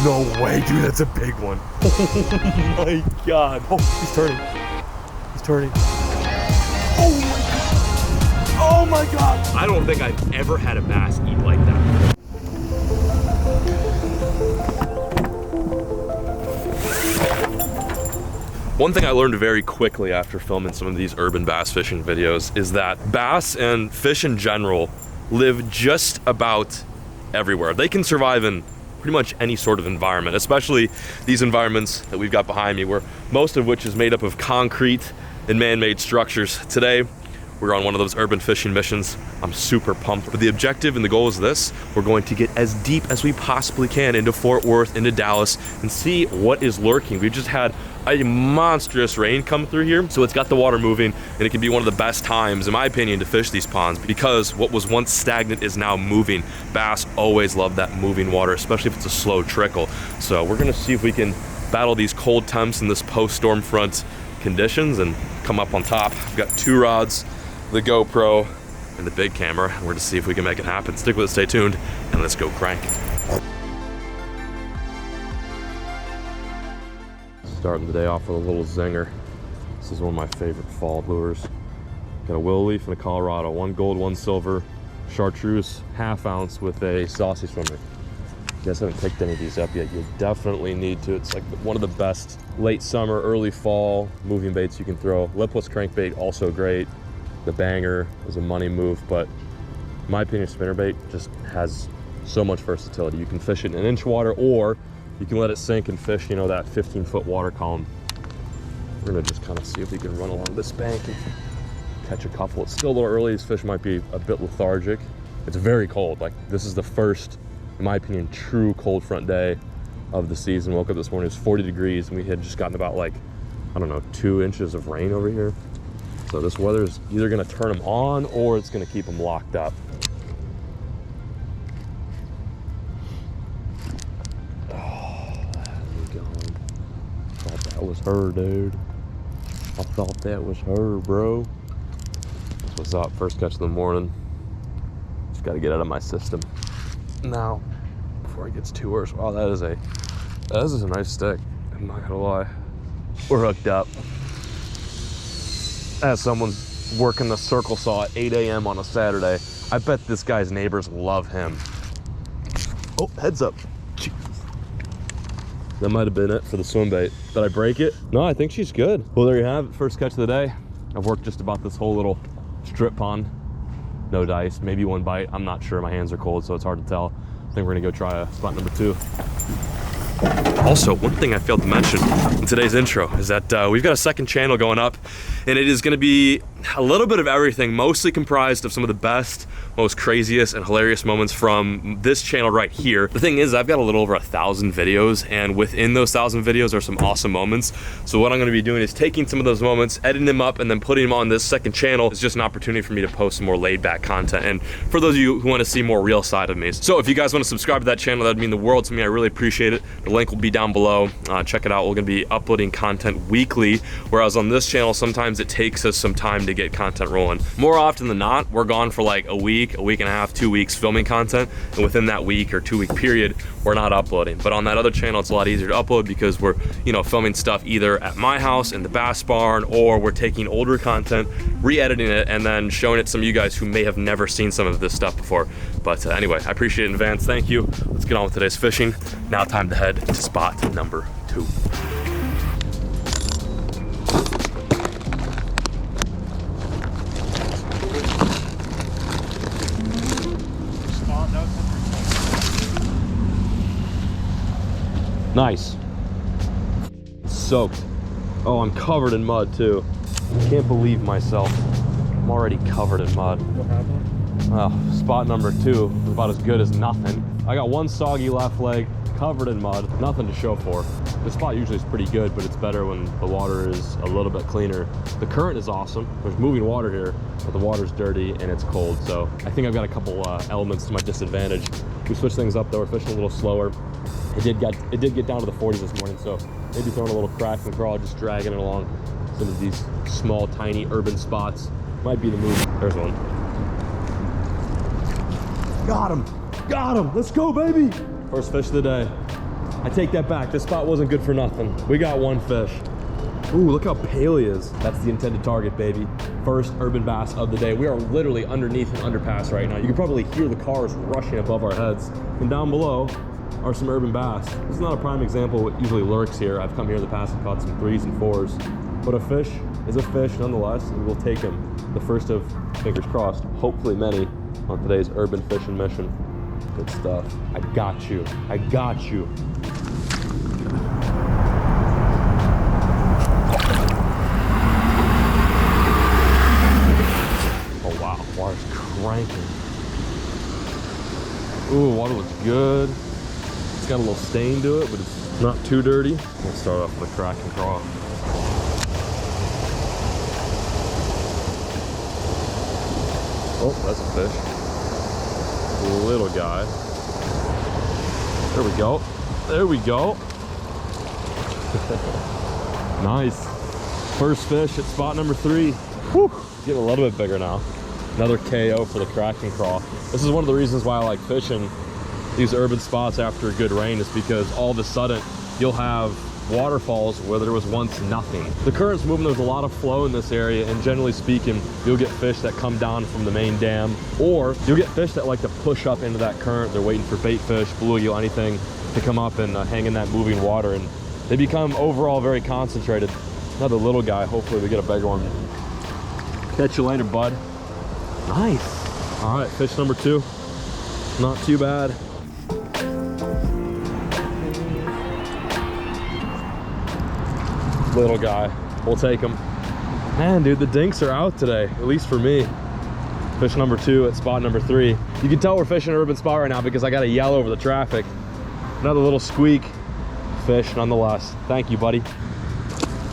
No way, dude, that's a big one. Oh my God. Oh, he's turning. He's turning. Oh my God. Oh my God. I don't think I've ever had a bass eat like that. One thing I learned very quickly after filming some of these urban bass fishing videos is that bass and fish in general live just about everywhere. They can survive in pretty much any sort of environment, especially these environments that we've got behind me, where most of which is made up of concrete and man-made structures. Today, we're on one of those urban fishing missions. I'm super pumped, but the objective and the goal is this. We're going to get as deep as we possibly can into Fort Worth, into Dallas, and see what is lurking. We've just had a monstrous rain come through here, so it's got the water moving, and it can be one of the best times, in my opinion, to fish these ponds, because what was once stagnant is now moving. Bass always love that moving water, especially if it's a slow trickle. So we're gonna see if we can battle these cold temps in this post-storm front conditions and come up on top. I've got 2 rods, the GoPro, and the big camera. We're gonna see if we can make it happen. Stick with it, stay tuned, and let's go crank. Starting the day off with a little zinger. This is one of my favorite fall lures. Got a willow leaf and a Colorado, 1 gold, 1 silver, chartreuse, ½ ounce with a saucy swimmer. You guys haven't picked any of these up yet, you definitely need to. It's like one of the best late summer, early fall moving baits you can throw. Lipless crankbait, also great. The banger is a money move, but in my opinion, spinnerbait just has so much versatility. You can fish it in 1-inch water, or you can let it sink and fish, you know, that 15-foot water column. We're gonna just kind of see if we can run along this bank and catch a couple. It's still a little early. These fish might be a bit lethargic. It's very cold. Like, this is the first, in my opinion, true cold front day of the season. Woke up this morning, it was 40 degrees, and we had just gotten about, like, I don't know, 2 inches of rain over here. So this weather is either gonna turn them on or it's gonna keep them locked up. That was her, dude. I thought that was her, bro. What's up? First catch of the morning. Just gotta get out of my system now before it gets too worse. Wow, that is a nice stick. I'm not gonna lie. We're hooked up. As someone's working the circle saw at 8 a.m. on a Saturday, I bet this guy's neighbors love him. Oh, heads up. That might have been it for the swim bait. Did I break it? No, I think she's good. Well, there you have it. First catch of the day. I've worked just about this whole little strip pond. No dice, maybe 1 bite. I'm not sure. My hands are cold, so it's hard to tell. I think we're gonna go try spot number 2. Also, one thing I failed to mention in today's intro is that we've got a second channel going up, and it is going to be a little bit of everything, mostly comprised of some of the best, most craziest and hilarious moments from this channel right here. The thing is, I've got a little over 1,000 videos, and within those 1,000 videos are some awesome moments. So what I'm going to be doing is taking some of those moments, editing them up, and then putting them on this second channel. It's just an opportunity for me to post some more laid back content, and for those of you who want to see more real side of me. So if you guys want to subscribe to that channel, that'd mean the world to me. I really appreciate it. The link will be down below. Check it out. We're going to be uploading content weekly, whereas on this channel, sometimes it takes us some time to get content rolling. More often than not, we're gone for like a week and a half, 2 weeks filming content, and within that week or 2 week period, we're not uploading. But on that other channel, it's a lot easier to upload because we're, you know, filming stuff either at my house in the bass barn, or we're taking older content, re-editing it, and then showing it to some of you guys who may have never seen some of this stuff before. But anyway, I appreciate it in advance. Thank you. Let's get on with today's fishing. Now time to head to spot number 2. Nice. Soaked. Oh, I'm covered in mud too. Can't believe myself. I'm already covered in mud. What happened? Well, spot number 2 was about as good as nothing. I got 1 soggy left leg, covered in mud, nothing to show for. The spot usually is pretty good, but it's better when the water is a little bit cleaner. The current is awesome. There's moving water here, but the water's dirty and it's cold. So I think I've got a couple elements to my disadvantage. We switched things up though. We're fishing a little slower. It did get down to the 40s this morning, so maybe throwing a little crack and crawl, just dragging it along some of these small, tiny urban spots might be the move. There's one. Got him! Got him! Let's go, baby! First fish of the day. I take that back. This spot wasn't good for nothing. We got one fish. Ooh, look how pale he is. That's the intended target, baby. First urban bass of the day. We are literally underneath an underpass right now. You can probably hear the cars rushing above our heads. And down below are some urban bass. This is not a prime example of what usually lurks here. I've come here in the past and caught some 3s and 4s. But a fish is a fish nonetheless, and we'll take him. The first of, fingers crossed, hopefully many, on today's urban fishing mission. Good stuff. I got you. I got you. Oh wow, water's cranking. Ooh, water looks good. It's got a little stain to it, but it's not too dirty. We'll start off with a crack and crawl. Oh, that's a fish. Little guy. There we go. There we go. Nice. First fish at spot number 3. Whew. Getting a little bit bigger now. Another KO for the crack and crawl. This is one of the reasons why I like fishing these urban spots after a good rain, is because all of a sudden you'll have waterfalls where there was once nothing. The current's moving, there's a lot of flow in this area, and generally speaking, you'll get fish that come down from the main dam, or you'll get fish that like to push up into that current. They're waiting for bait fish, bluegill, anything to come up and hang in that moving water, and they become overall very concentrated. Another little guy, hopefully we get a bigger one. Catch you later, bud. Nice. All right, fish number 2. Not too bad. Little guy, we'll take him. Man, dude, the dinks are out today, at least for me. Fish number 2 at spot number 3. You can tell we're fishing an urban spot right now because I got to yell over the traffic. Another little squeak. Fish nonetheless. Thank you, buddy.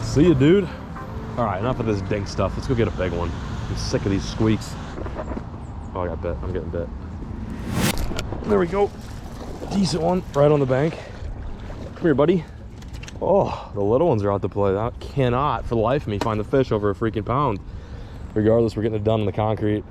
See you, dude. All right, enough of this dink stuff. Let's go get a big one. I'm sick of these squeaks. Oh, I got bit. I'm getting bit. There we go. Decent one, right on the bank. Come here, buddy. Oh, the little ones are out to play. I cannot, for the life of me, find the fish over a freaking pound. Regardless, we're getting it done in the concrete.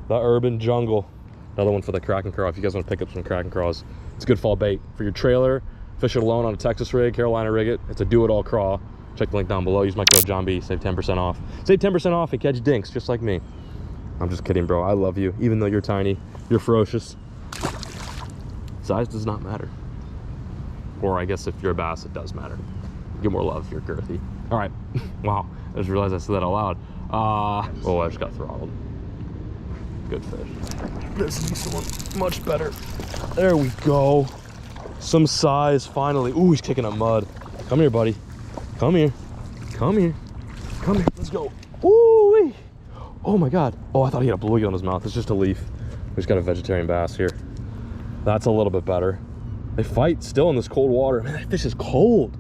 The urban jungle. Another one for the crack and crawl. If you guys want to pick up some crack and craws, it's a good fall bait for your trailer. Fish it alone on a Texas rig, Carolina rig it. It's a do-it-all crawl. Check the link down below. Use my code John B. Save 10% off. Save 10% off and catch dinks just like me. I'm just kidding, bro. I love you. Even though you're tiny, you're ferocious. Size does not matter. Or I guess if you're a bass, it does matter. You get more love if you're girthy. All right. Wow. I just realized I said that out loud. Oh, I just got throttled. Good fish. This is one much better. There we go. Some size finally. Ooh, he's kicking up mud. Come here, buddy. Come here. Come here. Come here. Let's go. Ooh-wee. Oh my God. Oh, I thought he had a bluegill in his mouth. It's just a leaf. We just got a vegetarian bass here. That's a little bit better. They fight still in this cold water. Man, that fish is cold.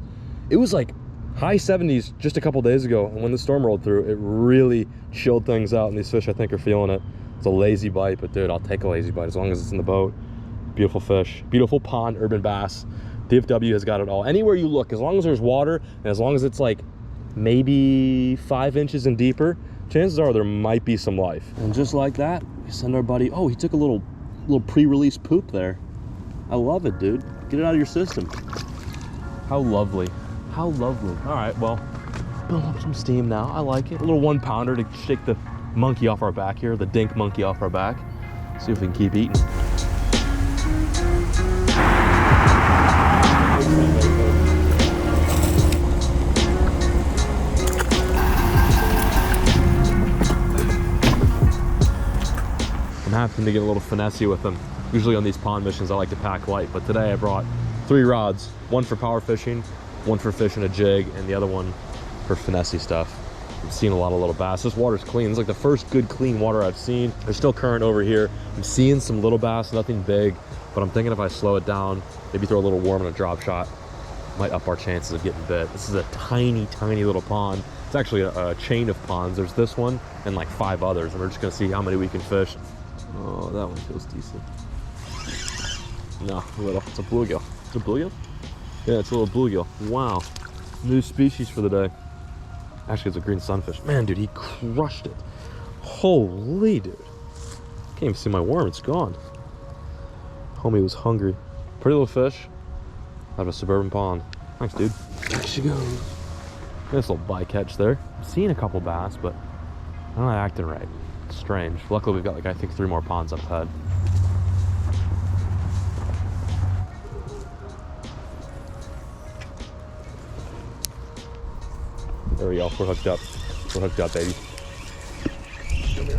It was like high 70s just a couple days ago, and when the storm rolled through, it really chilled things out, and these fish, I think, are feeling it. It's a lazy bite, but dude, I'll take a lazy bite as long as it's in the boat. Beautiful fish. Beautiful pond, urban bass. DFW has got it all. Anywhere you look, as long as there's water, and as long as it's like maybe 5 inches and deeper, chances are there might be some life. And just like that, we send our buddy, oh, he took a little pre-release poop there. I love it, dude. Get it out of your system. How lovely. How lovely. All right, well, build up some steam now. I like it. A little 1 pounder to shake the monkey off our back here, the dink monkey off our back. See if we can keep eating. I'm having to get a little finesse with them. Usually on these pond missions, I like to pack light, but today I brought 3 rods, one for power fishing, one for fishing a jig, and the other one for finesse stuff. I'm seeing a lot of little bass. This water's clean. It's like the first good clean water I've seen. There's still current over here. I'm seeing some little bass, nothing big, but I'm thinking if I slow it down, maybe throw a little worm and a drop shot, might up our chances of getting bit. This is a tiny, tiny little pond. It's actually a chain of ponds. There's this one and like 5 others, and we're just gonna see how many we can fish. Oh, that one feels decent. No, a little. It's a bluegill. It's a bluegill? Yeah, it's a little bluegill. Wow. New species for the day. Actually, it's a green sunfish. Man, dude, he crushed it. Holy, dude. Can't even see my worm. It's gone. Homie was hungry. Pretty little fish. out of a Suburban pond. Thanks, dude. There she goes. Nice little bycatch there. I'm seeing a couple bass, but I'm not acting right. It's strange. Luckily, we've got like, I think 3 more ponds up ahead. There we go. We're hooked up. We're hooked up, baby.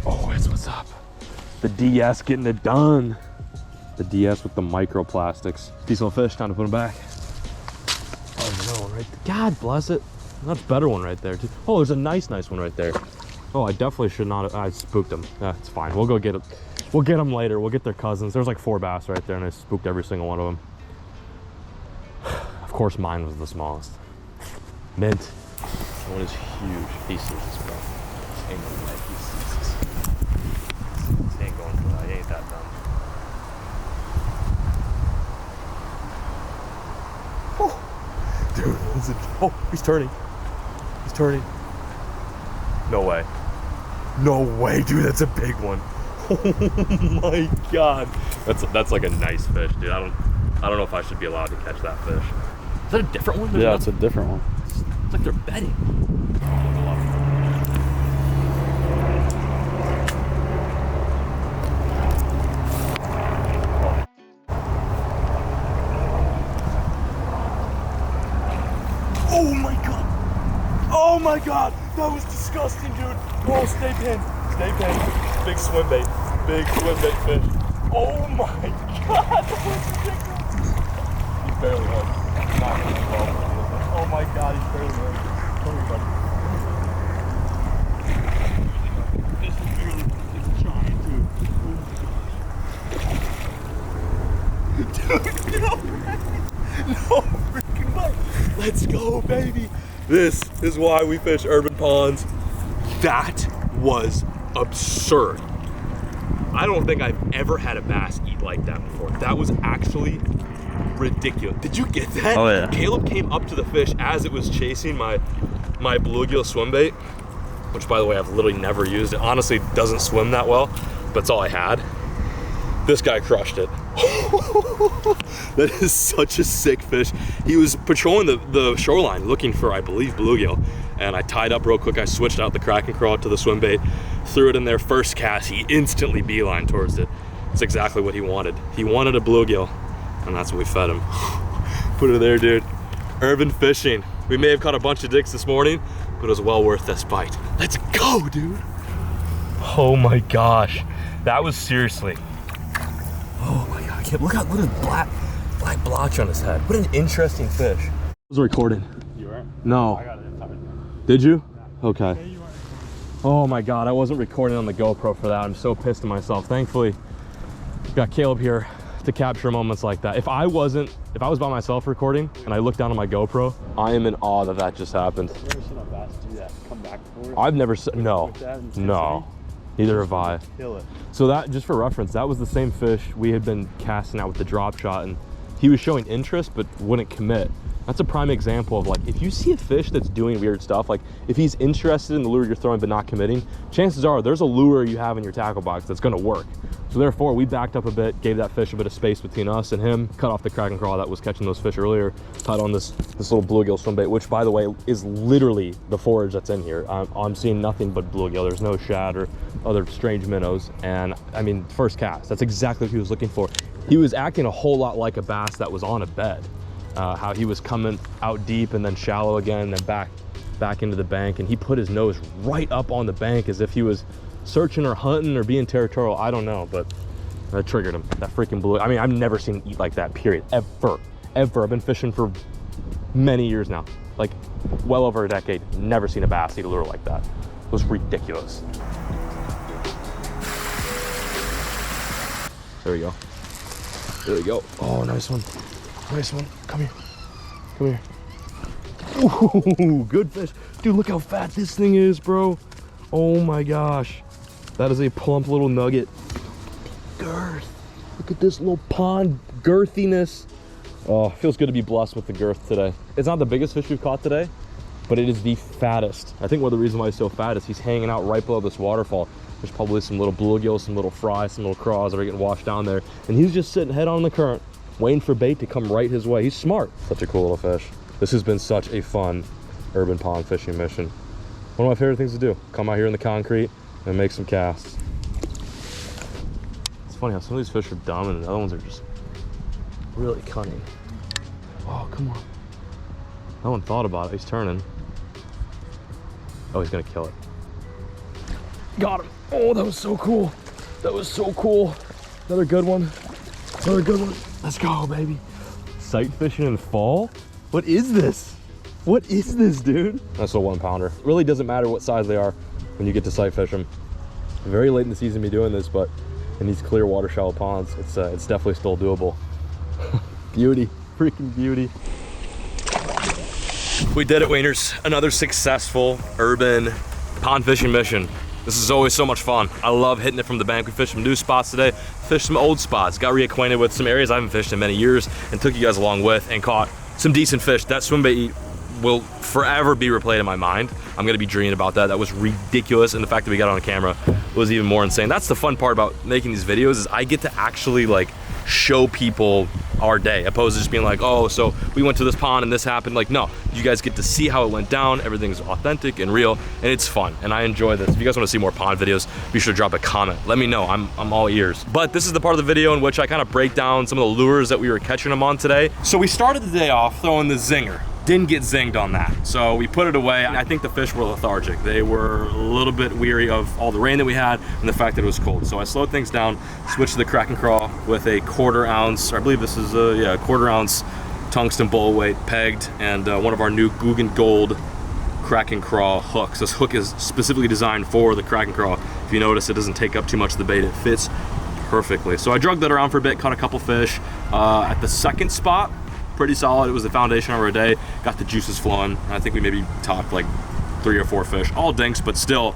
Oh, it's what's up. The DS getting it done. The DS with the microplastics. Decent little fish. Time to put them back. Oh no, right there. God bless it. That's a better one right there, too. Oh, there's a nice one right there. Oh, I definitely should not have. I spooked them. It's fine. We'll go get it. We'll get them later. We'll get their cousins. There's like 4 bass right there, and I spooked every single one of them. Of course, mine was the smallest. Mint. One is huge. He sees this, bro. Ain't no way he sees this. He ain't going for that. He ain't that dumb. Oh, dude, listen. Oh, he's turning. He's turning. No way. No way, dude. That's a big one. Oh my god. That's like a nice fish, dude. I don't know if I should be allowed to catch that fish. Is that a different one? Yeah, it's a different one. It's like they're betting. Oh my god! Oh my god! That was disgusting, dude! Oh, stay pinned. Stay pinned. Big swim bait. Big swim bait fish. Oh my god! That was ridiculous! He's barely hooked. Not really well. Oh my god, he's barely hooked. Come here, buddy. This is barely it's giant, dude. Dude, no way! No freaking way! Let's go, baby! This is why we fish urban ponds. That was absurd. I don't think I've ever had a bass eat like that before. That was actually ridiculous. Did you get that? Oh yeah. Caleb came up to the fish as it was chasing my bluegill swim bait, which by the way, I've literally never used. It honestly doesn't swim that well, but it's all I had. This guy crushed it. That is such a sick fish. He was patrolling the shoreline looking for, I believe, bluegill. And I tied up real quick. I switched out the Kraken crawl to the swim bait, threw it in there. First cast, he instantly beeline towards it. It's exactly what he wanted. He wanted a bluegill, and that's what we fed him. Put it there, dude. Urban fishing. We may have caught a bunch of dicks this morning, but it was well worth this bite. Let's go, dude. Oh my gosh. That was seriously. Oh my god, I can't look at the black blotch on his head. What an interesting fish. I was recording. You were? No. I got it in time. Did you? Okay. Yeah, you were. Oh my god, I wasn't recording on the GoPro for that. I'm so pissed at myself. Thankfully, got Caleb here to capture moments like that. If I was by myself recording and I looked down on my GoPro, I am in awe that just happened. Have you ever seen a bass do that? Come back for it? I've never seen, no. Neither have I. Kill it. So that, just for reference, that was the same fish we had been casting out with the drop shot, and he was showing interest but wouldn't commit. That's a prime example of, like, if you see a fish that's doing weird stuff, like if he's interested in the lure you're throwing but not committing, chances are there's a lure you have in your tackle box that's gonna work. So therefore, we backed up a bit, gave that fish a bit of space between us and him, cut off the Kraken crawl that was catching those fish earlier, tied on this little bluegill swim bait, which, by the way, is literally the forage that's in here. I'm seeing nothing but bluegill. There's no shad or other strange minnows. And I mean, first cast, that's exactly what he was looking for. He was acting a whole lot like a bass that was on a bed. How he was coming out deep and then shallow again and then back into the bank, and he put his nose right up on the bank as if he was searching or hunting or being territorial. I don't know, but that triggered him. That freaking blew. I mean, I've never seen him eat like that, period, ever. I've been fishing for many years now, like well over a decade. Never seen a bass eat a lure like that. It was ridiculous. There we go. There we go. Oh, nice one. Nice one. Come here. Come here. Ooh, good fish. Dude, look how fat this thing is, bro. Oh my gosh. That is a plump little nugget. Girth. Look at this little pond girthiness. Oh, feels good to be blessed with the girth today. It's not the biggest fish we've caught today, but it is the fattest. I think one of the reasons why he's so fat is he's hanging out right below this waterfall. There's probably some little bluegills, some little fries, some little craws that are getting washed down there. And he's just sitting head on the current, waiting for bait to come right his way. He's smart. Such a cool little fish. This has been such a fun urban pond fishing mission. One of my favorite things to do. Come out here in the concrete and make some casts. It's funny how some of these fish are dumb and the other ones are just really cunning. Oh, come on. No one thought about it. He's turning. Oh, he's gonna kill it. Got him. Oh, that was so cool. That was so cool. Another good one. Another good one. Let's go, baby. Sight fishing in fall? What is this? What is this, dude? That's a 1 pounder. It really doesn't matter what size they are when you get to sight fish them. Very late in the season to be doing this, but in these clear water shallow ponds, it's definitely still doable. Beauty, freaking beauty. We did it, Wainers. Another successful urban pond fishing mission. This is always so much fun. I love hitting it from the bank. We fished some new spots today, fished some old spots, got reacquainted with some areas I haven't fished in many years, and took you guys along with and caught some decent fish. That swim bait will forever be replayed in my mind. I'm gonna be dreaming about that. That was ridiculous, and the fact that we got it on camera was even more insane. That's the fun part about making these videos, is I get to actually like show people our day, opposed to just being like, oh, so we went to this pond and this happened. Like, no, you guys get to see how it went down. Everything's authentic and real, and it's fun, and I enjoy this. If you guys want to see more pond videos, be sure to drop a comment. Let me know. I'm all ears. But this is the part of the video in which I kind of break down some of the lures that we were catching them on today. So we started the day off throwing the zinger. Didn't get zinged on that, so we put it away. I think the fish were lethargic. They were a little bit weary of all the rain that we had and the fact that it was cold. So I slowed things down, switched to the crack and crawl with a 1/4 ounce, or I believe this is a 1/4 ounce tungsten bull weight pegged, and one of our new Guggen Gold crack and crawl hooks. This hook is specifically designed for the crack and crawl. If you notice, it doesn't take up too much of the bait. It fits perfectly. So I drugged that around for a bit, caught a couple fish. At the second spot, pretty solid. It was the foundation of our day. Got the juices flowing. I think we maybe topped like 3 or 4 fish, all dinks, but still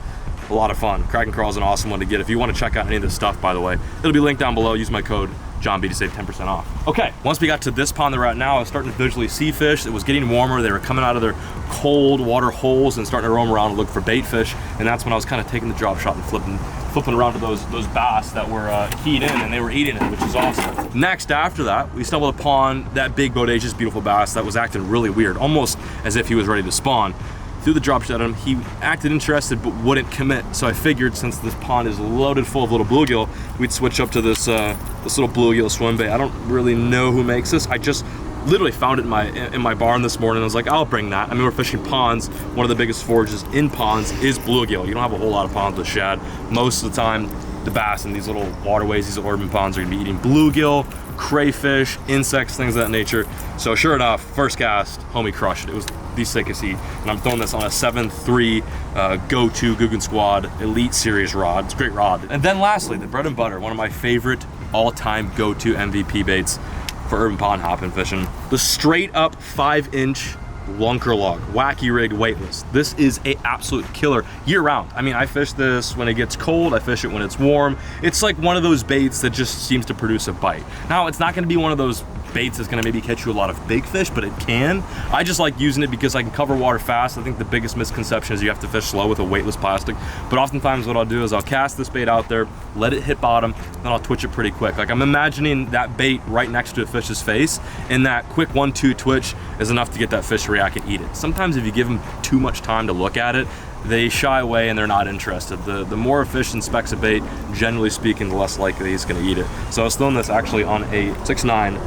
a lot of fun. Crack and crawl is an awesome one to get. If you want to check out any of this stuff, by the way, it'll be linked down below. Use my code JohnB to save 10% off. Okay, once we got to this pond that we're at now, I was starting to visually see fish. It was getting warmer. They were coming out of their cold water holes and starting to roam around and look for bait fish. And that's when I was kind of taking the drop shot and flipping around to those bass that were keyed in, and they were eating it, which is awesome. Next, after that, we stumbled upon that big bodacious beautiful bass that was acting really weird, almost as if he was ready to spawn. Threw the drop shot at him. He acted interested but wouldn't commit. So I figured, since this pond is loaded full of little bluegill, we'd switch up to this this little bluegill swim bait. I don't really know who makes this. I just literally found it in my barn this morning. I was like, I'll bring that. I mean, we're fishing ponds. One of the biggest forages in ponds is bluegill. You don't have a whole lot of ponds with shad. Most of the time, the bass in these little waterways, these urban ponds, are gonna be eating bluegill, crayfish, insects, things of that nature. So sure enough, first cast, homie crushed it. It was the sickest heat, and I'm throwing this on a 7.3 go-to Guggen Squad Elite Series rod. It's a great rod. And then lastly, the bread and butter, one of my favorite all-time go-to MVP baits for urban pond hopping fishing. The straight up 5-inch lunker log, wacky rigged, weightless. This is a absolute killer year round. I mean, I fish this when it gets cold, I fish it when it's warm. It's like one of those baits that just seems to produce a bite. Now, it's not gonna be one of those baits that's gonna maybe catch you a lot of big fish, but it can. I just like using it because I can cover water fast. I think the biggest misconception is you have to fish slow with a weightless plastic, but oftentimes what I'll do is I'll cast this bait out there, let it hit bottom, then I'll twitch it pretty quick. Like, I'm imagining that bait right next to a fish's face, and that quick 1-2 twitch is enough to get that fish to react and eat it. Sometimes if you give them too much time to look at it, they shy away and they're not interested. The more a fish inspects a bait, generally speaking, the less likely he's gonna eat it. So I was throwing this actually on a 6.9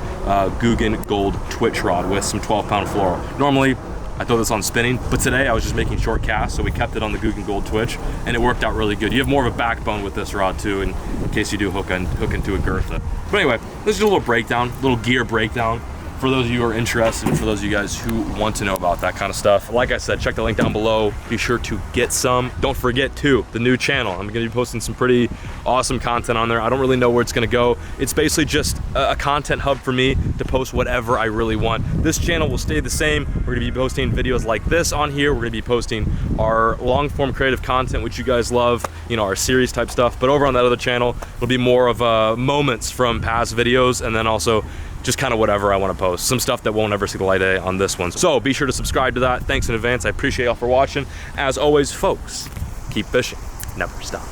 Guggen Gold twitch rod with some 12-pound fluoro. Normally, I throw this on spinning, but today I was just making short casts, so we kept it on the Guggen Gold twitch, and it worked out really good. You have more of a backbone with this rod too, in case you do hook into a Gertha. But anyway, this is a little breakdown, little gear breakdown, for those of you who are interested, and for those of you guys who want to know about that kind of stuff. Like I said, check the link down below. Be sure to get some. Don't forget too, the new channel. I'm gonna be posting some pretty awesome content on there. I don't really know where it's gonna go. It's basically just a content hub for me to post whatever I really want. This channel will stay the same. We're gonna be posting videos like this on here. We're gonna be posting our long form creative content, which you guys love, you know, our series type stuff. But over on that other channel, it'll be more of moments from past videos, and then also just kind of whatever I want to post. Some stuff that won't ever see the light of day on this one. So be sure to subscribe to that. Thanks in advance. I appreciate y'all for watching. As always, folks, keep fishing, never stop.